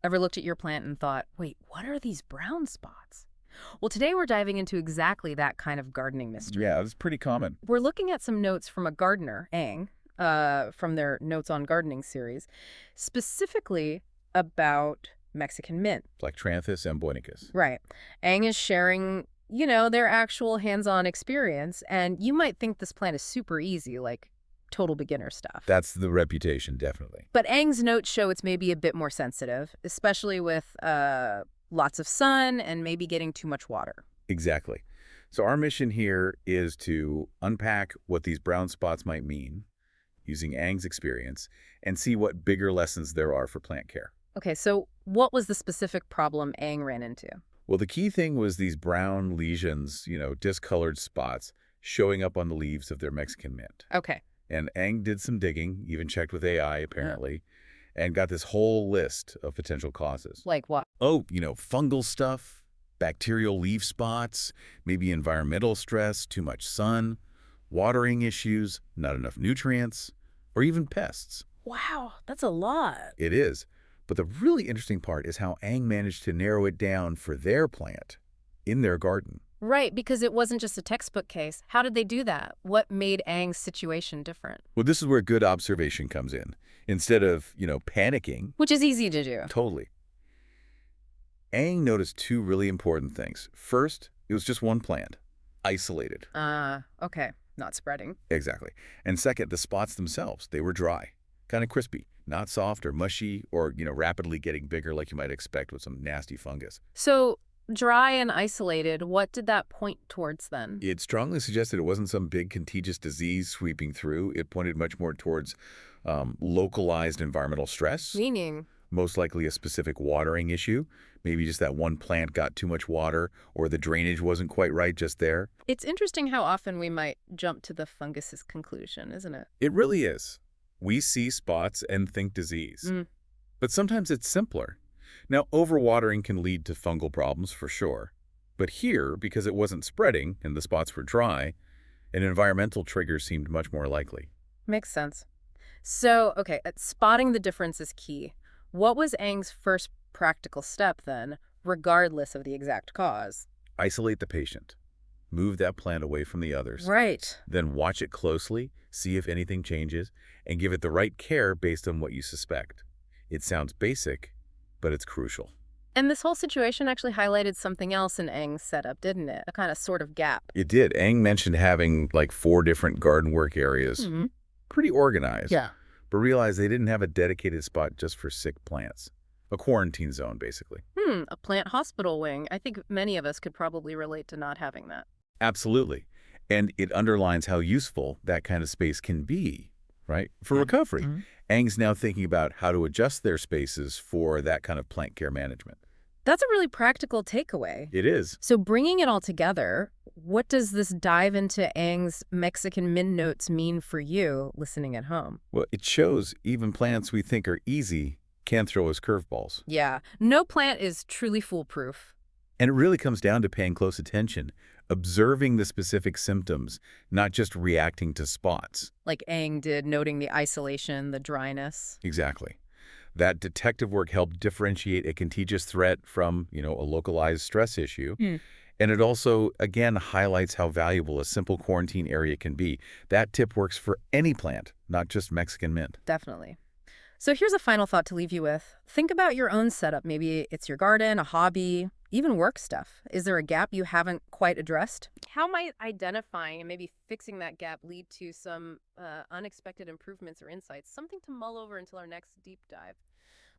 Ever looked at your plant and thought, wait, what are these brown spots? Well, today we're diving into exactly that kind of gardening mystery. Yeah, it's pretty common. We're looking at some notes from a gardener, Ang, from their Notes on Gardening series, specifically about Mexican mint. Plectranthus embonicus. Right. Ang is sharing, their actual hands-on experience, and you might think this plant is super easy, like total beginner stuff. That's the reputation, definitely. But Ang's notes show it's maybe a bit more sensitive, especially with lots of sun and maybe getting too much water. Exactly. So our mission here is to unpack what these brown spots might mean using Ang's experience and see what bigger lessons there are for plant care. Okay, so what was the specific problem Ang ran into? Well, the key thing was these brown lesions, discolored spots showing up on the leaves of their Mexican mint. Okay. And Ang did some digging, even checked with AI apparently, and got this whole list of potential causes. Like what? Oh, fungal stuff, bacterial leaf spots, maybe environmental stress, too much sun, watering issues, not enough nutrients, or even pests. Wow, that's a lot. It is. But the really interesting part is how Ang managed to narrow it down for their plant in their garden. Right, because it wasn't just a textbook case. How did they do that? What made Ang's situation different? Well, this is where good observation comes in. Instead of, panicking. Which is easy to do. Totally. Ang noticed two really important things. First, it was just one plant, isolated. Okay. Not spreading. Exactly. And second, the spots themselves, they were dry, kind of crispy, not soft or mushy or, rapidly getting bigger like you might expect with some nasty fungus. So dry and isolated, what did that point towards then? It strongly suggested it wasn't some big contagious disease sweeping through. It pointed much more towards localized environmental stress. Meaning? Most likely a specific watering issue. Maybe just that one plant got too much water or the drainage wasn't quite right just there. It's interesting how often we might jump to the fungus's conclusion, isn't it? It really is. We see spots and think disease. But sometimes it's simpler. Now, overwatering can lead to fungal problems for sure. But here, because it wasn't spreading and the spots were dry, an environmental trigger seemed much more likely. Makes sense. So, okay, spotting the difference is key. What was Ang's first practical step then, regardless of the exact cause? Isolate the patient. Move that plant away from the others. Right. Then watch it closely, see if anything changes, and give it the right care based on what you suspect. It sounds basic, but it's crucial. And this whole situation actually highlighted something else in Ang's setup, didn't it? A kind of sort of gap. It did. Ang mentioned having like 4 different garden work areas. Pretty organized. Yeah. But realized they didn't have a dedicated spot just for sick plants. A quarantine zone, basically. A plant hospital wing. I think many of us could probably relate to not having that. Absolutely. And it underlines how useful that kind of space can be, right, for recovery. Ang's now thinking about how to adjust their spaces for that kind of plant care management. That's a really practical takeaway. It is. So bringing it all together, what does this dive into Ang's Mexican mint notes mean for you listening at home? Well, it shows even plants we think are easy can throw us curveballs. Yeah, no plant is truly foolproof. And it really comes down to paying close attention, observing the specific symptoms, not just reacting to spots. Like Ang did, noting the isolation, the dryness. Exactly. That detective work helped differentiate a contagious threat from, a localized stress issue. And it also, again, highlights how valuable a simple quarantine area can be. That tip works for any plant, not just Mexican mint. Definitely. So here's a final thought to leave you with. Think about your own setup. Maybe it's your garden, a hobby, even work stuff. Is there a gap you haven't quite addressed? How might identifying and maybe fixing that gap lead to some unexpected improvements or insights? Something to mull over until our next deep dive.